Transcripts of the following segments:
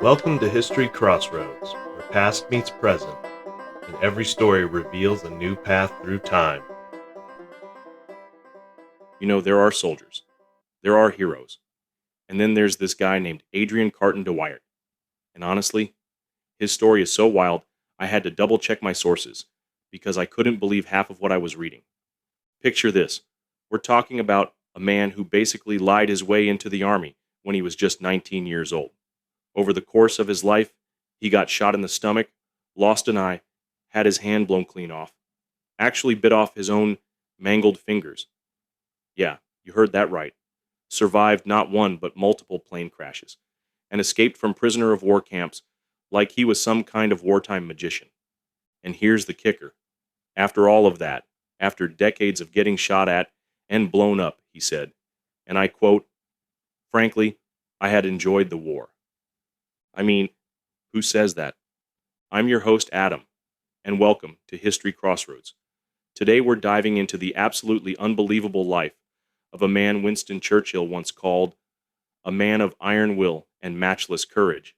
Welcome to History Crossroads, where past meets present, and every story reveals a new path through time. You know, there are soldiers, there are heroes, and then there's this guy named Adrian Carton de Wiart. And honestly, his story is so wild, I had to double check my sources because I couldn't believe half of what I was reading. Picture this. We're talking about a man who basically lied his way into the army when he was just 19 years old. Over the course of his life, he got shot in the stomach, lost an eye, had his hand blown clean off, actually bit off his own mangled fingers. Yeah, you heard that right. Survived not one but multiple plane crashes, and escaped from prisoner of war camps like he was some kind of wartime magician. And here's the kicker. After all of that, after decades of getting shot at and blown up, he said, and I quote, "Frankly, I had enjoyed the war." I mean, who says that? I'm your host, Adam, and welcome to History Crossroads. Today we're diving into the absolutely unbelievable life of a man Winston Churchill once called a man of iron will and matchless courage.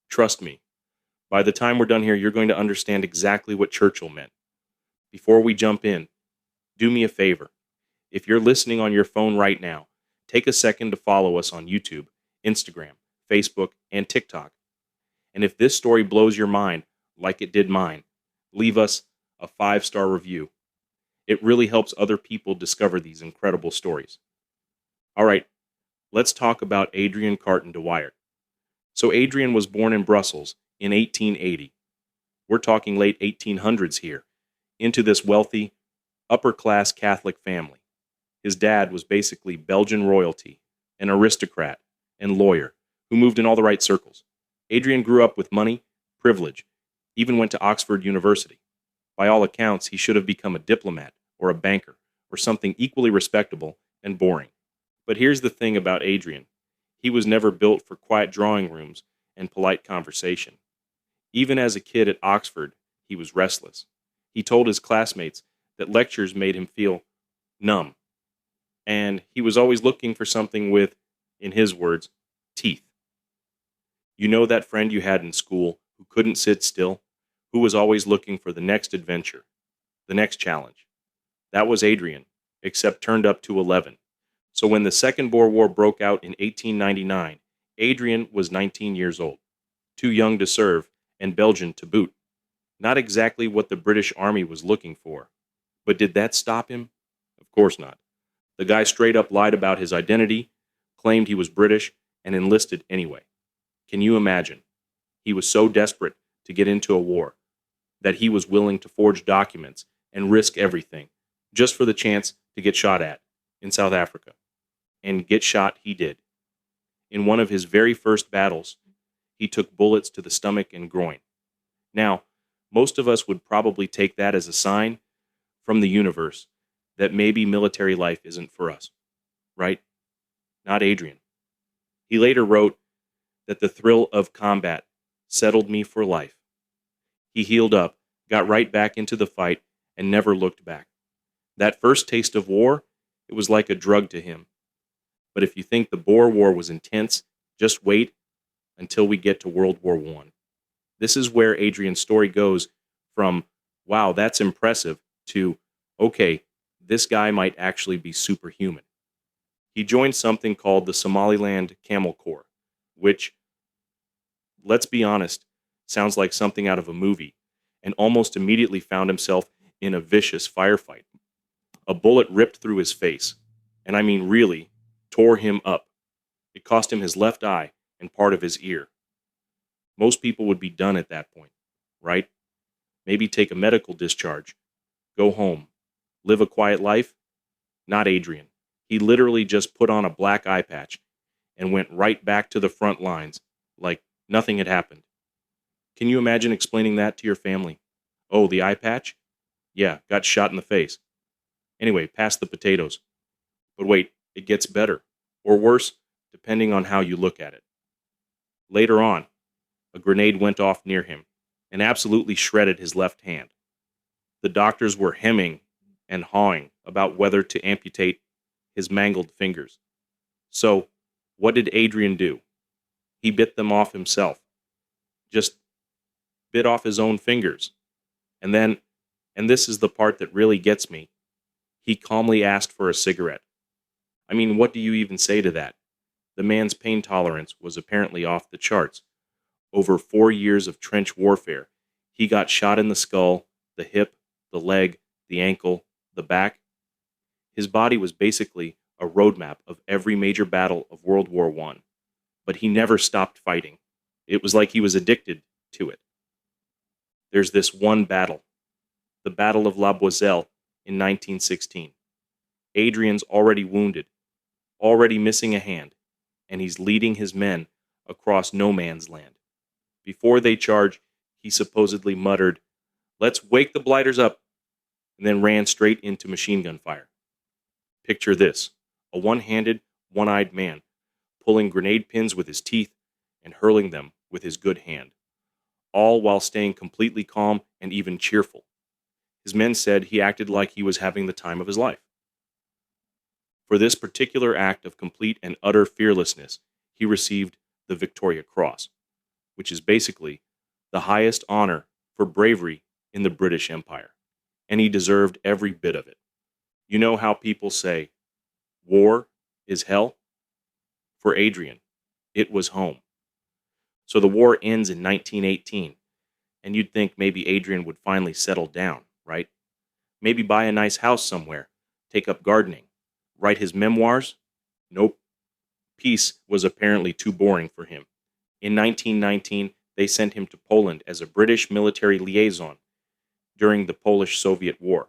Trust me, by the time we're done here, you're going to understand exactly what Churchill meant. Before we jump in, do me a favor. If you're listening on your phone right now, take a second to follow us on YouTube, Instagram, Facebook, and TikTok. And if this story blows your mind, like it did mine, leave us a 5-star review. It really helps other people discover these incredible stories. All right, let's talk about Adrian Carton de Wiart. So Adrian was born in Brussels in 1880. We're talking late 1800s here, into this wealthy, upper-class Catholic family. His dad was basically Belgian royalty, an aristocrat, and lawyer who moved in all the right circles. Adrian grew up with money, privilege, even went to Oxford University. By all accounts, he should have become a diplomat or a banker or something equally respectable and boring. But here's the thing about Adrian. He was never built for quiet drawing rooms and polite conversation. Even as a kid at Oxford, he was restless. He told his classmates that lectures made him feel numb. And he was always looking for something with, in his words, teeth. You know that friend you had in school who couldn't sit still, who was always looking for the next adventure, the next challenge? That was Adrian, except turned up to 11. So when the Second Boer War broke out in 1899, Adrian was 19 years old, too young to serve, and Belgian to boot. Not exactly what the British Army was looking for. But did that stop him? Of course not. The guy straight up lied about his identity, claimed he was British, and enlisted anyway. Can you imagine? He was so desperate to get into a war that he was willing to forge documents and risk everything just for the chance to get shot at in South Africa. And get shot he did. In one of his very first battles, he took bullets to the stomach and groin. Now, most of us would probably take that as a sign from the universe that maybe military life isn't for us, right? Not Adrian. He later wrote that the thrill of combat settled me for life. He healed up, got right back into the fight, and never looked back. That first taste of war, it was like a drug to him. But if you think the Boer War was intense, just wait until we get to World War I. This is where Adrian's story goes from, wow, that's impressive, to, okay, this guy might actually be superhuman. He joined something called the Somaliland Camel Corps, which, let's be honest, sounds like something out of a movie, and almost immediately found himself in a vicious firefight. A bullet ripped through his face, and I mean really, tore him up. It cost him his left eye and part of his ear. Most people would be done at that point, right? Maybe take a medical discharge, go home, live a quiet life. Not Adrian. He literally just put on a black eye patch and went right back to the front lines like nothing had happened. Can you imagine explaining that to your family? Oh, the eye patch? Yeah, got shot in the face. Anyway, pass the potatoes. But wait, it gets better, or worse, depending on how you look at it. Later on, a grenade went off near him and absolutely shredded his left hand. The doctors were hemming and hawing about whether to amputate his mangled fingers. So, what did Adrian do? He bit them off himself. just bit off his own fingers. And then, and this is the part that really gets me, he calmly asked for a cigarette. I mean, what do you even say to that? The man's pain tolerance was apparently off the charts. Over 4 years of trench warfare, he got shot in the skull, the hip, the leg, the ankle, the back. His body was basically a roadmap of every major battle of World War I, but he never stopped fighting. It was like he was addicted to it. There's this one battle, the Battle of La Boiselle in 1916. Adrian's already wounded, already missing a hand, and he's leading his men across no man's land. Before they charge, he supposedly muttered, "Let's wake the blighters up," and then ran straight into machine gun fire. Picture this, a one-handed, one-eyed man pulling grenade pins with his teeth and hurling them with his good hand, all while staying completely calm and even cheerful. His men said he acted like he was having the time of his life. For this particular act of complete and utter fearlessness, he received the Victoria Cross, which is basically the highest honor for bravery in the British Empire, and he deserved every bit of it. You know how people say, war is hell? For Adrian, it was home. So the war ends in 1918, and you'd think maybe Adrian would finally settle down, right? Maybe buy a nice house somewhere, take up gardening, write his memoirs? Nope. Peace was apparently too boring for him. In 1919, they sent him to Poland as a British military liaison during the Polish-Soviet War.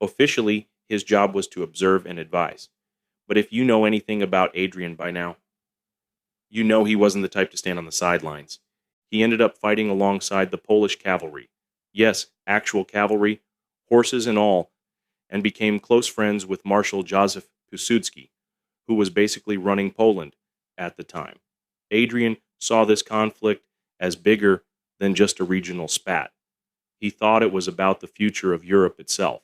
Officially, his job was to observe and advise. But if you know anything about Adrian by now, you know he wasn't the type to stand on the sidelines. He ended up fighting alongside the Polish cavalry. Yes, actual cavalry, horses and all, and became close friends with Marshal Józef Piłsudski, who was basically running Poland at the time. Adrian saw this conflict as bigger than just a regional spat. He thought it was about the future of Europe itself.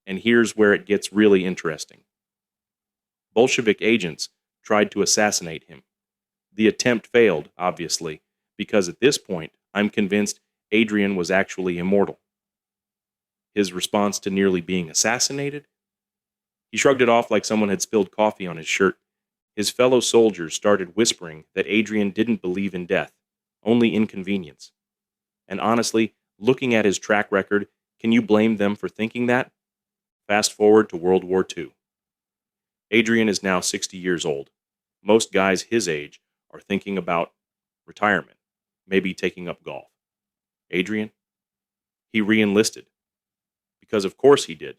And here's where it gets really interesting. Bolshevik agents tried to assassinate him. The attempt failed, obviously, because at this point, I'm convinced Adrian was actually immortal. His response to nearly being assassinated? He shrugged it off like someone had spilled coffee on his shirt. His fellow soldiers started whispering that Adrian didn't believe in death, only inconvenience. And honestly, looking at his track record, can you blame them for thinking that? Fast forward to World War II. Adrian is now 60 years old. Most guys his age are thinking about retirement, maybe taking up golf. Adrian? He re-enlisted. Because of course he did.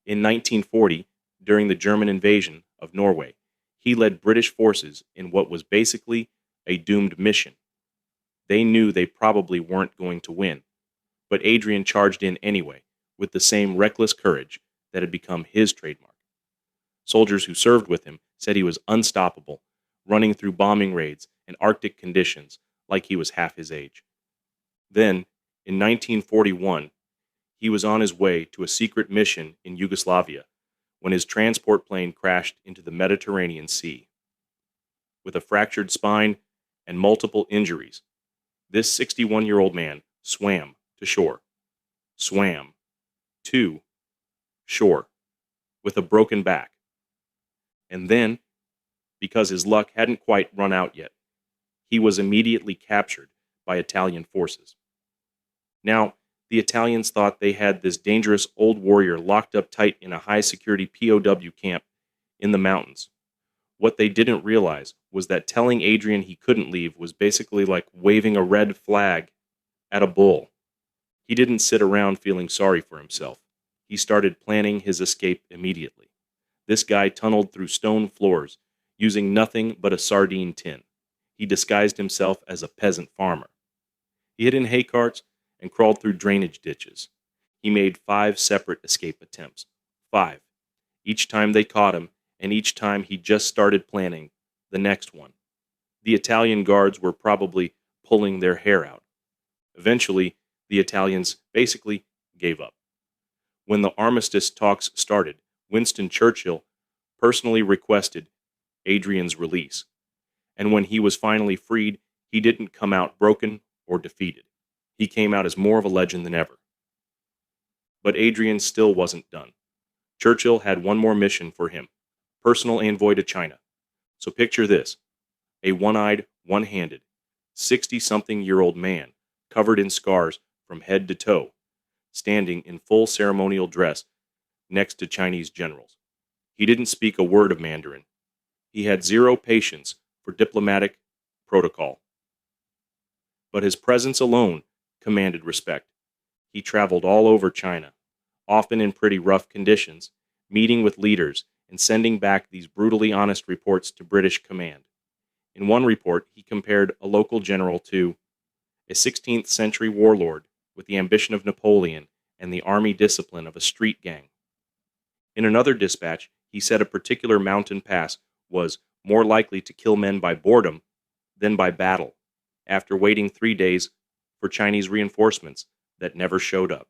In 1940, during the German invasion of Norway, he led British forces in what was basically a doomed mission. They knew they probably weren't going to win, but Adrian charged in anyway, with the same reckless courage that had become his trademark. Soldiers who served with him said he was unstoppable, running through bombing raids and Arctic conditions like he was half his age. Then, in 1941, he was on his way to a secret mission in Yugoslavia when his transport plane crashed into the Mediterranean Sea. With a fractured spine and multiple injuries, this 61-year-old man swam to shore. Swam to shore with a broken back. And then, because his luck hadn't quite run out yet, he was immediately captured by Italian forces. Now, the Italians thought they had this dangerous old warrior locked up tight in a high-security POW camp in the mountains. What they didn't realize was that telling Adrian he couldn't leave was basically like waving a red flag at a bull. He didn't sit around feeling sorry for himself. He started planning his escape immediately. This guy tunneled through stone floors, using nothing but a sardine tin. He disguised himself as a peasant farmer. He hid in hay carts and crawled through drainage ditches. He made 5 separate escape attempts. 5. Each time they caught him, and each time he just started planning the next one. The Italian guards were probably pulling their hair out. Eventually, the Italians basically gave up. When the armistice talks started, Winston Churchill personally requested Adrian's release. And when he was finally freed, he didn't come out broken or defeated. He came out as more of a legend than ever. But Adrian still wasn't done. Churchill had one more mission for him, personal envoy to China. So picture this, a one-eyed, one-handed, 60-something-year-old man, covered in scars from head to toe, standing in full ceremonial dress next to Chinese generals. He didn't speak a word of Mandarin. He had zero patience for diplomatic protocol. But his presence alone commanded respect. He traveled all over China, often in pretty rough conditions, meeting with leaders and sending back these brutally honest reports to British command. In one report, he compared a local general to a 16th century warlord with the ambition of Napoleon and the army discipline of a street gang. In another dispatch, he said a particular mountain pass was more likely to kill men by boredom than by battle, after waiting 3 days for Chinese reinforcements that never showed up.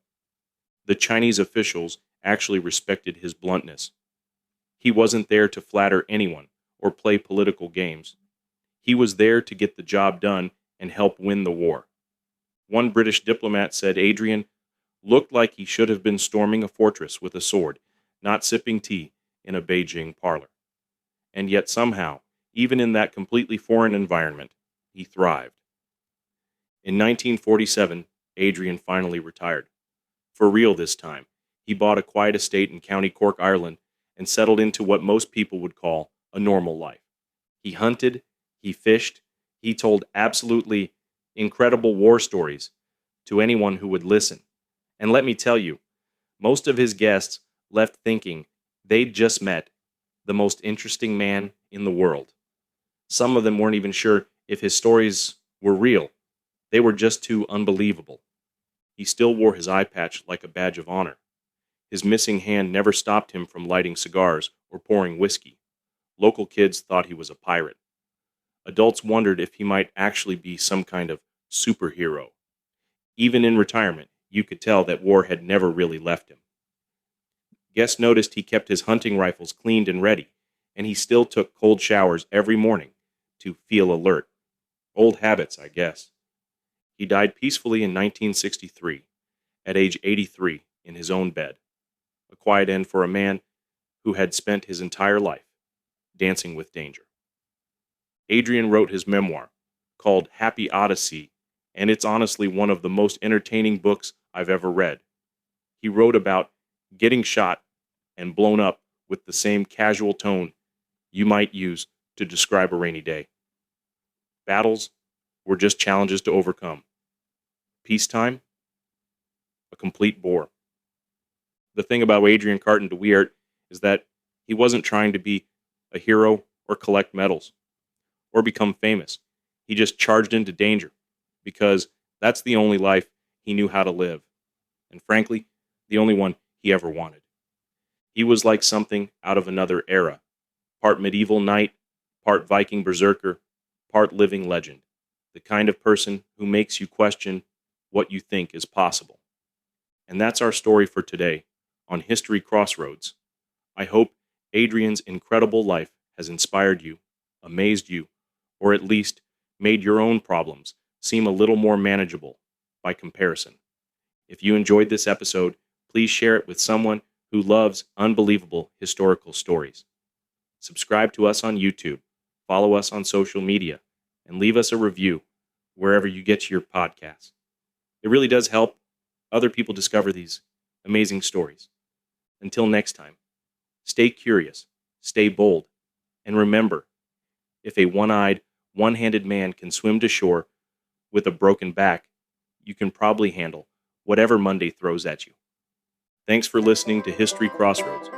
The Chinese officials actually respected his bluntness. He wasn't there to flatter anyone or play political games. He was there to get the job done and help win the war. One British diplomat said Adrian looked like he should have been storming a fortress with a sword, not sipping tea in a Beijing parlor. And yet somehow, even in that completely foreign environment, he thrived. In 1947, Adrian finally retired. For real this time, he bought a quiet estate in County Cork, Ireland, and settled into what most people would call a normal life. He hunted, he fished, he told absolutely incredible war stories to anyone who would listen. And let me tell you, most of his guests left thinking they'd just met the most interesting man in the world. Some of them weren't even sure if his stories were real. They were just too unbelievable. He still wore his eye patch like a badge of honor. His missing hand never stopped him from lighting cigars or pouring whiskey. Local kids thought he was a pirate. Adults wondered if he might actually be some kind of superhero. Even in retirement, you could tell that war had never really left him. Guests noticed he kept his hunting rifles cleaned and ready, and he still took cold showers every morning to feel alert. Old habits, I guess. He died peacefully in 1963, at age 83, in his own bed. A quiet end for a man who had spent his entire life dancing with danger. Adrian wrote his memoir, called Happy Odyssey, and it's honestly one of the most entertaining books I've ever read. He wrote about getting shot and blown up with the same casual tone you might use to describe a rainy day. Battles were just challenges to overcome. Peacetime? A complete bore. The thing about Adrian Carton de Wiart is that he wasn't trying to be a hero or collect medals or become famous. He just charged into danger because that's the only life he knew how to live, and frankly, the only one he ever wanted. He was like something out of another era, part medieval knight, part Viking berserker, part living legend, the kind of person who makes you question what you think is possible. And that's our story for today on History Crossroads. I hope Adrian's incredible life has inspired you, amazed you, or at least made your own problems seem a little more manageable by comparison. If you enjoyed this episode, please share it with someone who loves unbelievable historical stories. Subscribe to us on YouTube, follow us on social media, and leave us a review wherever you get your podcasts. It really does help other people discover these amazing stories. Until next time, stay curious, stay bold, and remember, if a one-eyed, one-handed man can swim to shore with a broken back, you can probably handle whatever Monday throws at you. Thanks for listening to History Crossroads.